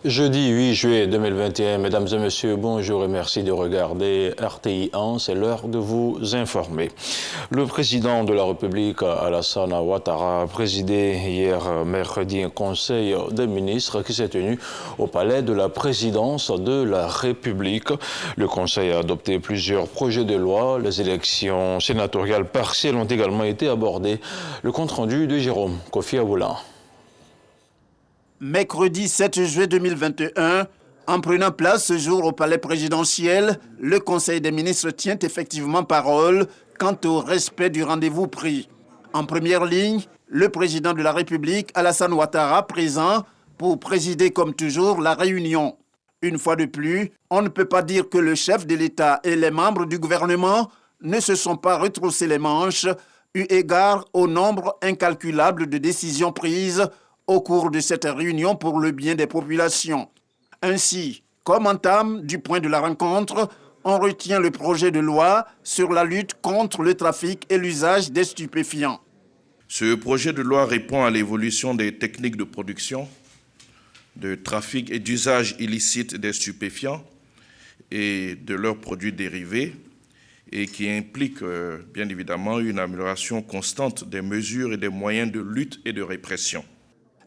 Jeudi 8 juillet 2021, mesdames et messieurs, bonjour et merci de regarder RTI 1, c'est l'heure de vous informer. Le président de la République, Alassane Ouattara, a présidé hier mercredi un conseil des ministres qui s'est tenu au palais de la présidence de la République. Le conseil a adopté plusieurs projets de loi. Les élections sénatoriales partielles ont également été abordées. Le compte-rendu de Jérôme Kofi Aboula. Mercredi 7 juillet 2021, en prenant place ce jour au palais présidentiel, le Conseil des ministres tient effectivement parole quant au respect du rendez-vous pris. En première ligne, le président de la République, Alassane Ouattara, présent pour présider comme toujours la réunion. Une fois de plus, on ne peut pas dire que le chef de l'État et les membres du gouvernement ne se sont pas retroussés les manches, eu égard au nombre incalculable de décisions prises au cours de cette réunion pour le bien des populations. Ainsi, comme entame du point de la rencontre, on retient le projet de loi sur la lutte contre le trafic et l'usage des stupéfiants. Ce projet de loi répond à l'évolution des techniques de production, de trafic et d'usage illicite des stupéfiants et de leurs produits dérivés et qui implique bien évidemment une amélioration constante des mesures et des moyens de lutte et de répression.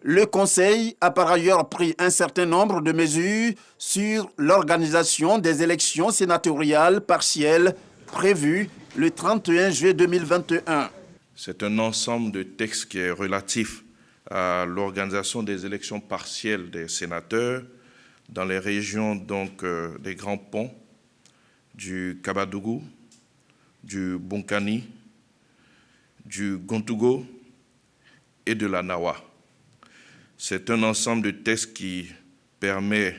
Le Conseil a par ailleurs pris un certain nombre de mesures sur l'organisation des élections sénatoriales partielles prévues le 31 juillet 2021. C'est un ensemble de textes qui est relatif à l'organisation des élections partielles des sénateurs dans les régions des Grands Ponts, du Kabadougou, du Bonkani, du Gontougo et de la Nawa. C'est un ensemble de textes qui permet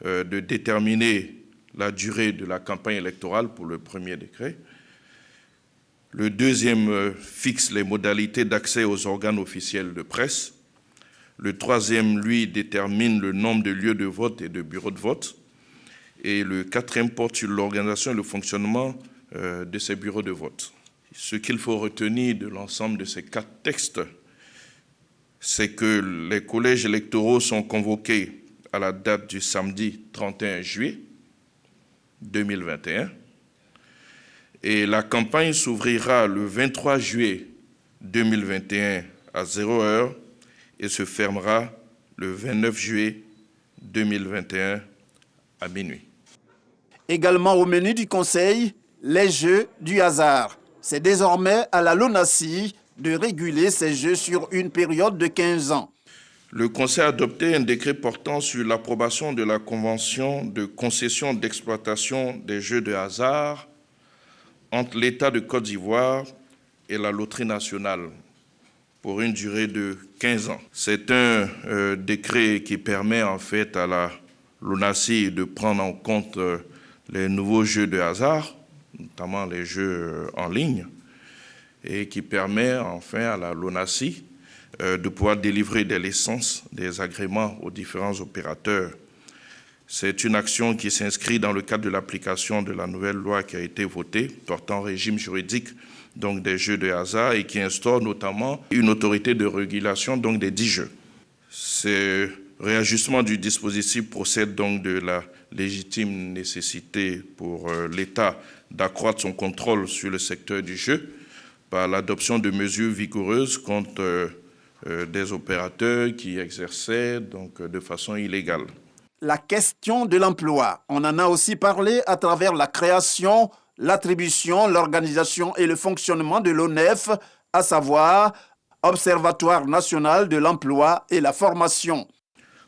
de déterminer la durée de la campagne électorale pour le premier décret. Le deuxième fixe les modalités d'accès aux organes officiels de presse. Le troisième, lui, détermine le nombre de lieux de vote et de bureaux de vote. Et le quatrième porte sur l'organisation et le fonctionnement de ces bureaux de vote. Ce qu'il faut retenir de l'ensemble de ces 4 textes, c'est que les collèges électoraux sont convoqués à la date du samedi 31 juillet 2021 et la campagne s'ouvrira le 23 juillet 2021 à 0 heure et se fermera le 29 juillet 2021 à minuit. Également au menu du Conseil, les jeux du hasard. C'est désormais à la LONASI de réguler ces jeux sur une période de 15 ans. Le Conseil a adopté un décret portant sur l'approbation de la Convention de concession d'exploitation des jeux de hasard entre l'État de Côte d'Ivoire et la Loterie nationale pour une durée de 15 ans. C'est un décret qui permet en fait à la LONASI de prendre en compte les nouveaux jeux de hasard, notamment les jeux en ligne, et qui permet enfin à la LONASI de pouvoir délivrer des licences, des agréments aux différents opérateurs. C'est une action qui s'inscrit dans le cadre de l'application de la nouvelle loi qui a été votée, portant régime juridique donc des jeux de hasard et qui instaure notamment une autorité de régulation donc des 10 jeux. Ce réajustement du dispositif procède donc de la légitime nécessité pour l'État d'accroître son contrôle sur le secteur du jeu par l'adoption de mesures vigoureuses contre des opérateurs qui exerçaient donc de façon illégale. La question de l'emploi, on en a aussi parlé à travers la création, l'attribution, l'organisation et le fonctionnement de l'ONEF, à savoir Observatoire national de l'emploi et la formation.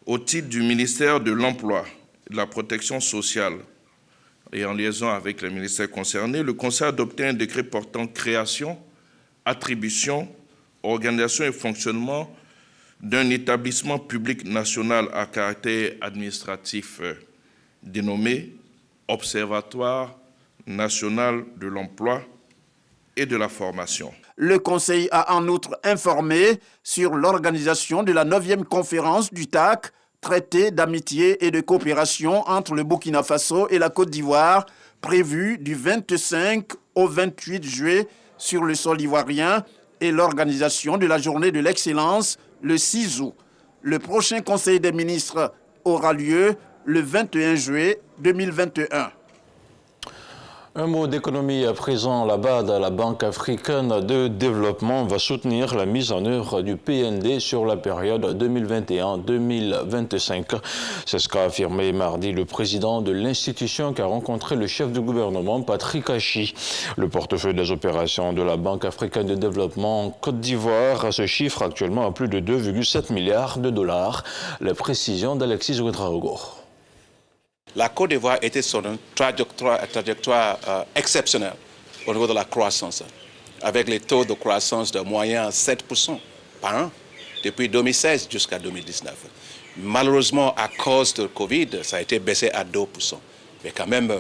Au titre du ministère de l'Emploi et de la Protection sociale et en liaison avec les ministères concernés, le Conseil a adopté un décret portant création, attribution, organisation et fonctionnement d'un établissement public national à caractère administratif dénommé Observatoire national de l'emploi et de la formation. Le Conseil a en outre informé sur l'organisation de la 9e conférence du TAC, traité d'amitié et de coopération entre le Burkina Faso et la Côte d'Ivoire, prévue du 25 au 28 juillet sur le sol ivoirien, et l'organisation de la journée de l'excellence le 6 août. Le prochain Conseil des ministres aura lieu le 21 juillet 2021. Un mot d'économie à présent. La BAD, la Banque africaine de développement, va soutenir la mise en œuvre du PND sur la période 2021-2025. C'est ce qu'a affirmé mardi le président de l'institution qui a rencontré le chef du gouvernement, Patrick Achi. Le portefeuille des opérations de la Banque africaine de développement en Côte d'Ivoire se chiffre actuellement à plus de 2,7 milliards de dollars. Les précisions d'Alexis Ouedraogo. La Côte d'Ivoire était sur une trajectoire exceptionnelle au niveau de la croissance, avec les taux de croissance de moyen 7% par an depuis 2016 jusqu'à 2019. Malheureusement, à cause de Covid, ça a été baissé à 2%. Mais quand même,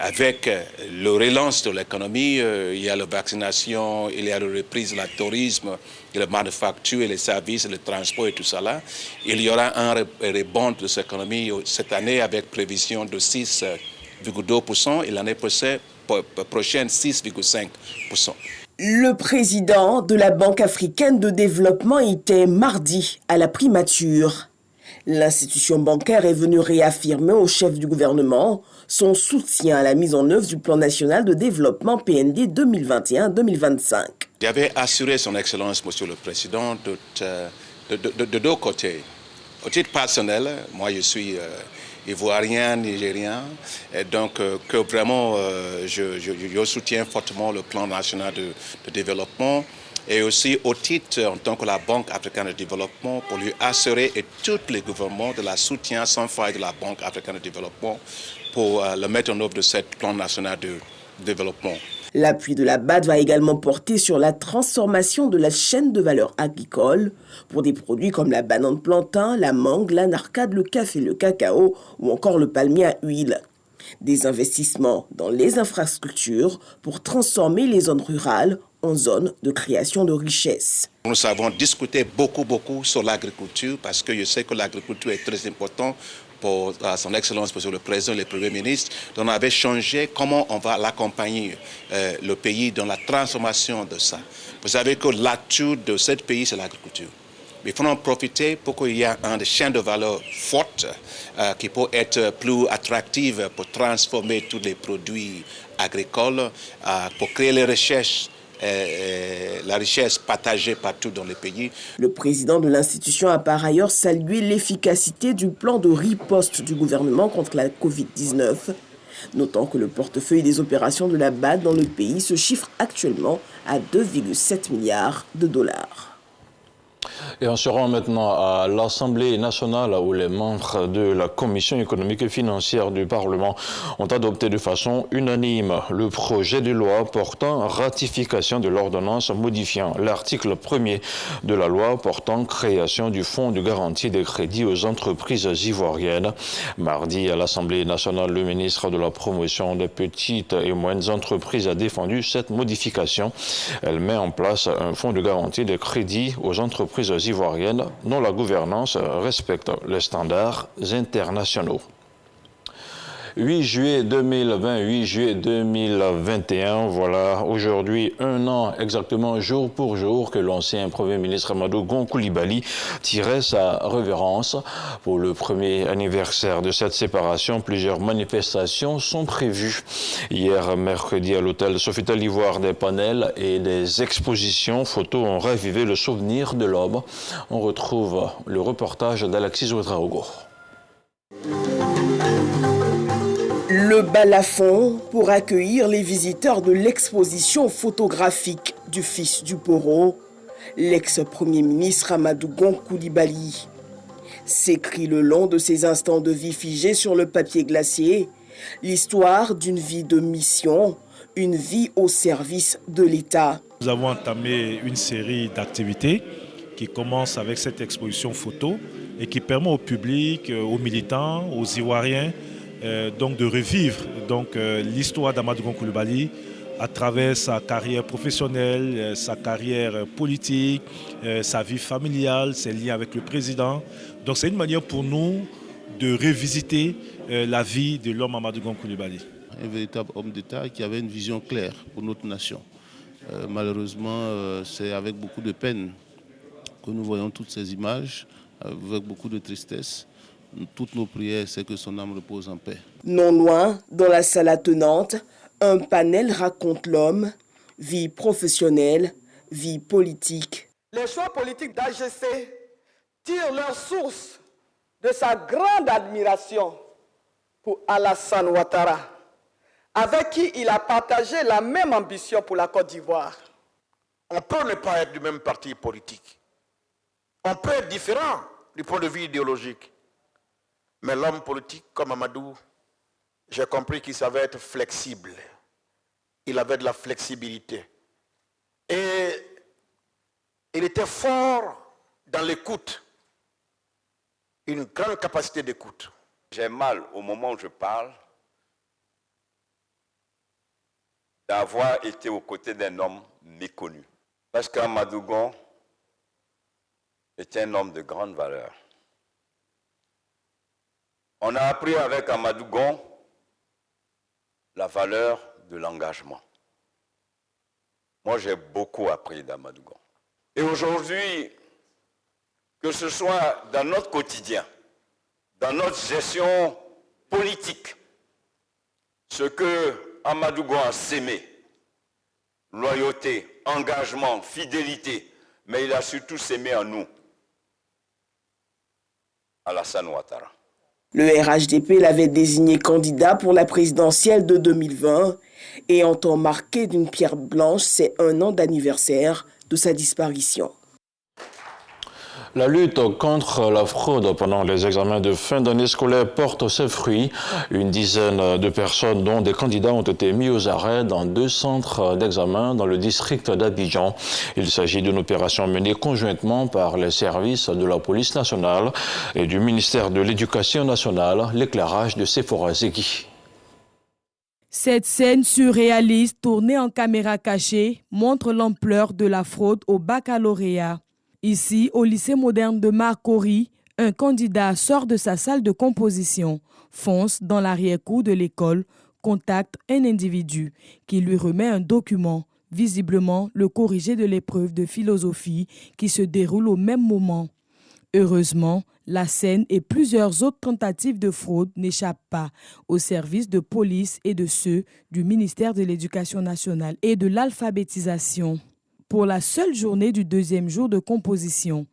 avec le relance de l'économie, il y a la vaccination, il y a la reprise du tourisme, la manufacture, les services, le transport et tout ça là. Il y aura un rebond de cette économie cette année avec prévision de 6,2% et l'année prochaine 6,5%. Le président de la Banque africaine de développement était mardi à la primature. L'institution bancaire est venue réaffirmer au chef du gouvernement son soutien à la mise en œuvre du plan national de développement PND 2021-2025. J'avais assuré son Excellence, Monsieur le Président, de deux côtés. Au titre personnel, moi je suis ivoirien, nigérien, et donc que vraiment je soutiens fortement le plan national de développement. Et aussi au titre, en tant que la Banque africaine de développement, pour lui assurer et tous les gouvernements de la soutien sans faille de la Banque africaine de développement pour le mettre en œuvre de ce plan national de développement. L'appui de la BAD va également porter sur la transformation de la chaîne de valeur agricole pour des produits comme la banane plantain, la mangue, l'anarcade, le café, le cacao ou encore le palmier à huile. Des investissements dans les infrastructures pour transformer les zones rurales en zones de création de richesses. Nous avons discuté beaucoup sur l'agriculture parce que je sais que l'agriculture est très importante pour son Excellence, Monsieur le Président et le Premier ministre. Donc on avait changé comment on va l'accompagner, le pays, dans la transformation de ça. Vous savez que l'atout de ce pays, c'est l'agriculture. Il faut en profiter pour qu'il y ait une chaîne de valeur forte qui peut être plus attractive pour transformer tous les produits agricoles, pour créer les recherches. La richesse partagée partout dans le pays. Le président de l'institution a par ailleurs salué l'efficacité du plan de riposte du gouvernement contre la Covid-19, notant que le portefeuille des opérations de la BAD dans le pays se chiffre actuellement à 2,7 milliards de dollars. Et on se rend maintenant à l'Assemblée nationale où les membres de la Commission économique et financière du Parlement ont adopté de façon unanime le projet de loi portant ratification de l'ordonnance modifiant l'article 1er de la loi portant création du Fonds de garantie des crédits aux entreprises ivoiriennes. Mardi, à l'Assemblée nationale, le ministre de la Promotion des petites et moyennes entreprises a défendu cette modification. Elle met en place un fonds de garantie des crédits aux entreprises ivoiriennes dont la gouvernance respecte les standards internationaux. 8 juillet 2020, 8 juillet 2021, voilà aujourd'hui un an exactement jour pour jour que l'ancien Premier ministre Amadou Gon Coulibaly tirait sa révérence. Pour le premier anniversaire de cette séparation, plusieurs manifestations sont prévues. Hier, mercredi, à l'hôtel Sofitel Ivoire, des panels et des expositions photos ont ravivé le souvenir de l'homme. On retrouve le reportage d'Alexis Ouedraogo. Le balafon pour accueillir les visiteurs de l'exposition photographique du fils du Poro, l'ex-premier ministre Amadou Gon Coulibaly. S'écrit le long de ces instants de vie figés sur le papier glacier, l'histoire d'une vie de mission, une vie au service de l'État. Nous avons entamé une série d'activités qui commence avec cette exposition photo et qui permet au public, aux militants, aux Ivoiriens, donc de revivre l'histoire d'Amadou Gon Coulibaly à travers sa carrière professionnelle, sa carrière politique, sa vie familiale, ses liens avec le président. Donc c'est une manière pour nous de revisiter la vie de l'homme Amadou Gon Coulibaly. Un véritable homme d'État qui avait une vision claire pour notre nation. Malheureusement, c'est avec beaucoup de peine que nous voyons toutes ces images, avec beaucoup de tristesse. toutes nos prières, c'est que son âme repose en paix. Non loin, dans la salle attenante, un panel raconte l'homme, vie professionnelle, vie politique. Les choix politiques d'AGC tirent leur source de sa grande admiration pour Alassane Ouattara, avec qui il a partagé la même ambition pour la Côte d'Ivoire. On peut ne pas être du même parti politique. On peut être différent du point de vue idéologique. Mais l'homme politique comme Amadou, j'ai compris qu'il savait être flexible. Il avait de la flexibilité. Et il était fort dans l'écoute. Une grande capacité d'écoute. J'ai mal, au moment où je parle, d'avoir été aux côtés d'un homme méconnu. Parce qu'Amadou Gon était un homme de grande valeur. On a appris avec Amadou Gon la valeur de l'engagement. Moi, j'ai beaucoup appris d'Amadou Gon. Et aujourd'hui, que ce soit dans notre quotidien, dans notre gestion politique, ce que Amadou Gon a sémé, loyauté, engagement, fidélité, mais il a surtout sémé en nous, Alassane Ouattara. Le RHDP l'avait désigné candidat pour la présidentielle de 2020 et en temps marqué d'une pierre blanche, c'est 1 an d'anniversaire de sa disparition. La lutte contre la fraude pendant les examens de fin d'année scolaire porte ses fruits. Une dizaine de personnes, dont des candidats, ont été mis aux arrêts dans 2 centres d'examen dans le district d'Abidjan. Il s'agit d'une opération menée conjointement par les services de la police nationale et du ministère de l'Éducation nationale. L'éclairage de Sephora Zegui. Cette scène surréaliste tournée en caméra cachée montre l'ampleur de la fraude au baccalauréat. Ici, au lycée moderne de Marcory, un candidat sort de sa salle de composition, fonce dans l'arrière-cour de l'école, contacte un individu qui lui remet un document, visiblement le corrigé de l'épreuve de philosophie qui se déroule au même moment. Heureusement, la scène et plusieurs autres tentatives de fraude n'échappent pas aux services de police et de ceux du ministère de l'Éducation nationale et de l'alphabétisation. Pour la seule journée du 2e jour de composition,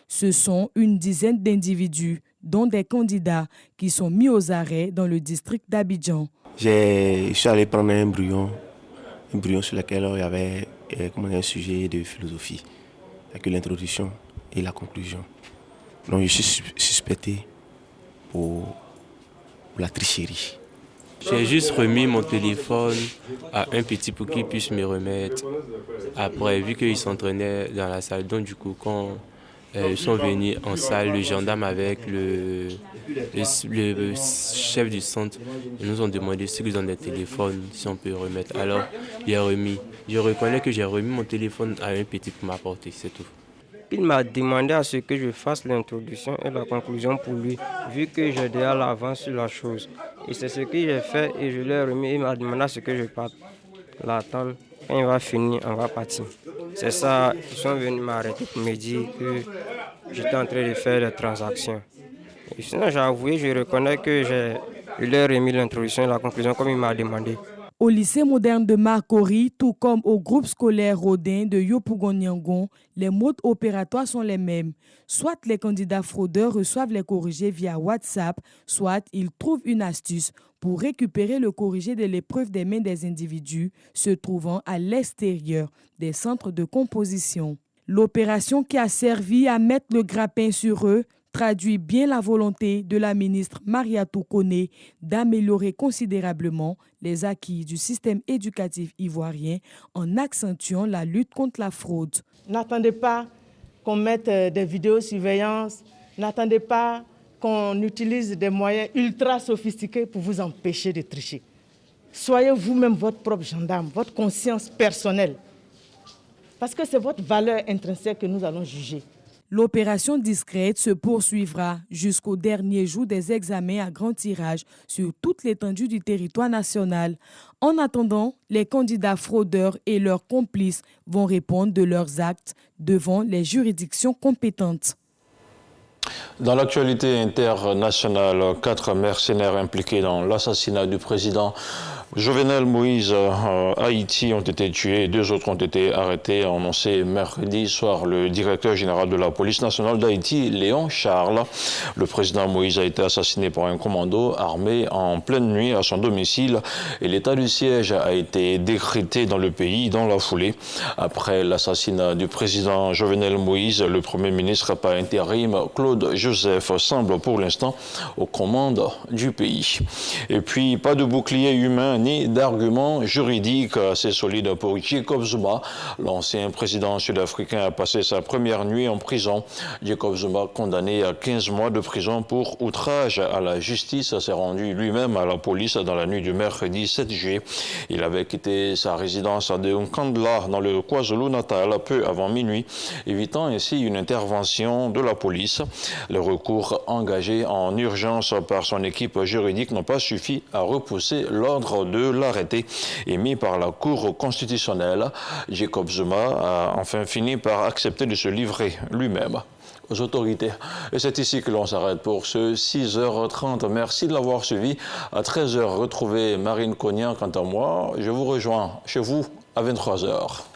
ce sont une dizaine d'individus, dont des candidats, qui sont mis aux arrêts dans le district d'Abidjan. Je suis allé prendre un brouillon sur lequel il y avait un sujet de philosophie, avec l'introduction et la conclusion. Donc je suis suspecté pour la tricherie. J'ai juste remis mon téléphone à un petit pour qu'il puisse me remettre. Après, vu qu'il s'entraînait dans la salle, donc du coup, quand ils sont venus en salle, le gendarme avec le chef du centre, ils nous ont demandé s'ils ont des téléphones, si on peut remettre. Alors, il a remis. Je reconnais que j'ai remis mon téléphone à un petit pour m'apporter, c'est tout. Il m'a demandé à ce que je fasse l'introduction et la conclusion pour lui, vu que j'ai déjà l'avance sur la chose. Et c'est ce que j'ai fait et je l'ai remis. Il m'a demandé à ce que je parte l'attendre. Quand il va finir, on va partir. C'est ça, ils sont venus m'arrêter pour me dire que j'étais en train de faire des transactions. Et sinon, j'ai avoué, je reconnais que je lui ai remis l'introduction et la conclusion comme il m'a demandé. Au lycée moderne de Marcory, tout comme au groupe scolaire Rodin de Yopougon-Yangon, les modes opératoires sont les mêmes. Soit les candidats fraudeurs reçoivent les corrigés via WhatsApp, soit ils trouvent une astuce pour récupérer le corrigé de l'épreuve des mains des individus se trouvant à l'extérieur des centres de composition. L'opération qui a servi à mettre le grappin sur eux traduit bien la volonté de la ministre Mariatou Koné d'améliorer considérablement les acquis du système éducatif ivoirien en accentuant la lutte contre la fraude. N'attendez pas qu'on mette des vidéosurveillances, n'attendez pas qu'on utilise des moyens ultra sophistiqués pour vous empêcher de tricher. Soyez vous-même votre propre gendarme, votre conscience personnelle, parce que c'est votre valeur intrinsèque que nous allons juger. L'opération discrète se poursuivra jusqu'au dernier jour des examens à grand tirage sur toute l'étendue du territoire national. En attendant, les candidats fraudeurs et leurs complices vont répondre de leurs actes devant les juridictions compétentes. Dans l'actualité internationale, 4 mercenaires impliqués dans l'assassinat du président Jovenel Moïse à Haïti ont été tués, 2 autres ont été arrêtés, a annoncé mercredi soir le directeur général de la police nationale d'Haïti, Léon Charles. Le président Moïse a été assassiné par un commando armé en pleine nuit à son domicile et l'état du siège a été décrété dans le pays dans la foulée. Après l'assassinat du président Jovenel Moïse, le premier ministre par intérim, Claude Joseph, semble pour l'instant aux commandes du pays. Et puis, pas de bouclier humain ni d'arguments juridiques assez solides pour Jacob Zuma. L'ancien président sud-africain a passé sa première nuit en prison. Jacob Zuma, condamné à 15 mois de prison pour outrage à la justice, s'est rendu lui-même à la police dans la nuit du mercredi 7 juillet. Il avait quitté sa résidence de Nkandla dans le KwaZulu-Natal peu avant minuit, évitant ainsi une intervention de la police. Les recours engagés en urgence par son équipe juridique n'ont pas suffi à repousser l'ordre de l'arrêté émis par la Cour constitutionnelle. Jacob Zuma a enfin fini par accepter de se livrer lui-même aux autorités. Et c'est ici que l'on s'arrête pour ce 6h30. Merci de l'avoir suivi. À 13h, retrouvez Marine Cognan. Quant à moi, je vous rejoins chez vous à 23h.